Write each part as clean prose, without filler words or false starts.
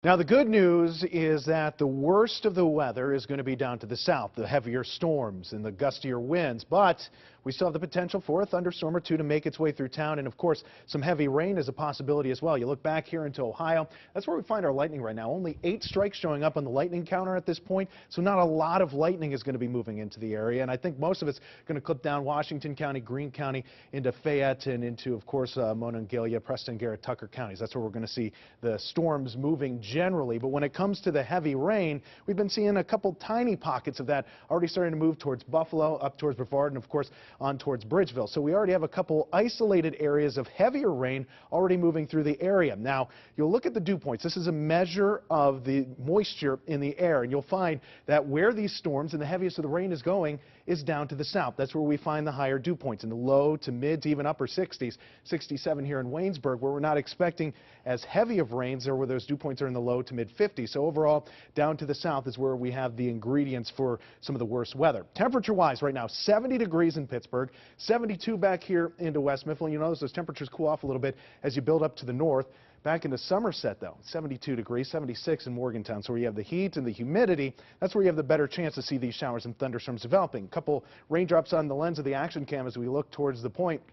Now, the good news is that the worst of the weather is going to be down to the south, the heavier storms and the gustier winds, but we still have the potential for a thunderstorm or two to make its way through town, and of course, some heavy rain is a possibility as well. You look back here into Ohio, that's where we find our lightning right now. Only 8 strikes showing up on the lightning counter at this point, so not a lot of lightning is going to be moving into the area, and I think most of it's going to clip down Washington County, Greene County, into Fayette, and into, of course, Monongalia, Preston, Garrett, Tucker counties. That's where we're going to see the storms moving generally, but when it comes to the heavy rain, we've been seeing a couple tiny pockets of that already starting to move towards Buffalo, up towards Brevard, and of course on towards Bridgeville. So we already have a couple isolated areas of heavier rain already moving through the area. Now, you'll look at the dew points. This is a measure of the moisture in the air, and you'll find that where these storms and the heaviest of the rain is going is down to the south. That's where we find the higher dew points in the low to mid to even upper 60s, 67 here in Waynesburg, where we're not expecting as heavy of rains, or where those dew points are in the low to mid 50s. So overall, down to the south is where we have the ingredients for some of the worst weather. Temperature-wise, right now, 70 degrees in Pittsburgh, 72 back here into West Mifflin. You notice those temperatures cool off a little bit as you build up to the north. Back into Somerset, though, 72 degrees, 76 in Morgantown. So where you have the heat and the humidity, that's where you have the better chance to see these showers and thunderstorms developing. A couple raindrops on the lens of the action cam as we look towards the point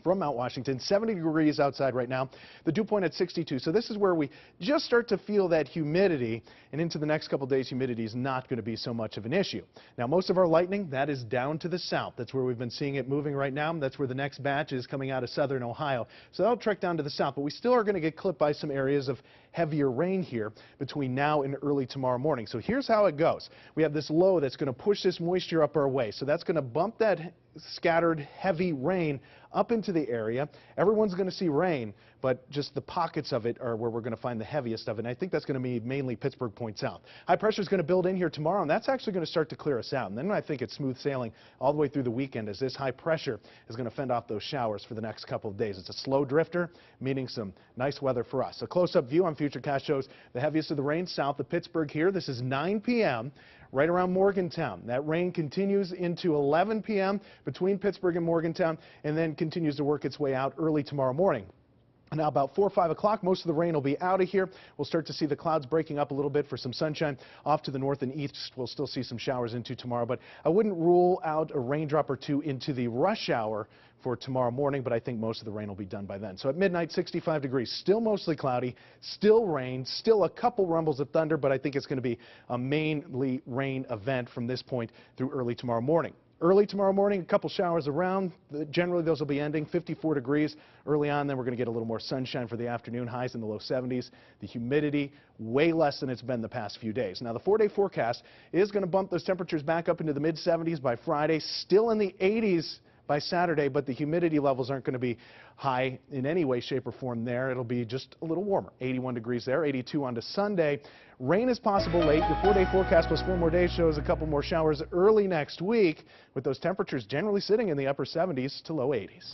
from Mount Washington. 70 degrees outside right now, the dew point at 62. So this is where we just start to feel that humidity, and into the next couple days, humidity is not going to be so much of an issue. Now, most of our lightning, that is down to the south. That's where we've been seeing it moving right now. That's where the next batch is coming out of southern Ohio. So that'll trek down to the south, but we still are going to get clipped by some areas of heavier rain here between now and early tomorrow morning. So here's how it goes. We have this low that's going to push this moisture up our way. So that's going to bump that scattered heavy rain up into the area. Everyone's going to see rain, but just the pockets of it are where we're going to find the heaviest of it. And I think that's going to be mainly Pittsburgh point south. High pressure is going to build in here tomorrow, and that's actually going to start to clear us out. And then I think it's smooth sailing all the way through the weekend, as this high pressure is going to fend off those showers for the next couple of days. It's a slow drifter, meaning some nice weather for us. A close-up view on Futurecast shows the heaviest of the rain south of Pittsburgh here. This is 9 p.m. right around Morgantown. That rain continues into 11 p.m. between Pittsburgh and Morgantown, and then continues to work its way out early tomorrow morning. Now, about 4 or 5 o'clock, most of the rain will be out of here. We'll start to see the clouds breaking up a little bit for some sunshine. Off to the north and east, we'll still see some showers into tomorrow, but I wouldn't rule out a raindrop or two into the rush hour for tomorrow morning, but I think most of the rain will be done by then. So at midnight, 65 degrees, still mostly cloudy, still rain, still a couple rumbles of thunder, but I think it's going to be a mainly rain event from this point through early tomorrow morning. Early tomorrow morning, a couple showers around. Generally, those will be ending 54 degrees early on. Then we're going to get a little more sunshine for the afternoon, highs in the low 70s. The humidity, way less than it's been the past few days. Now, the 4-day forecast is going to bump those temperatures back up into the mid-70s by Friday, still in the 80s by Saturday, but the humidity levels aren't going to be high in any way, shape, or form there. It'll be just a little warmer. 81 degrees there, 82 on to Sunday. Rain is possible late. Your 4-day forecast plus 4 more days shows a couple more showers early next week, with those temperatures generally sitting in the upper 70s to low 80s.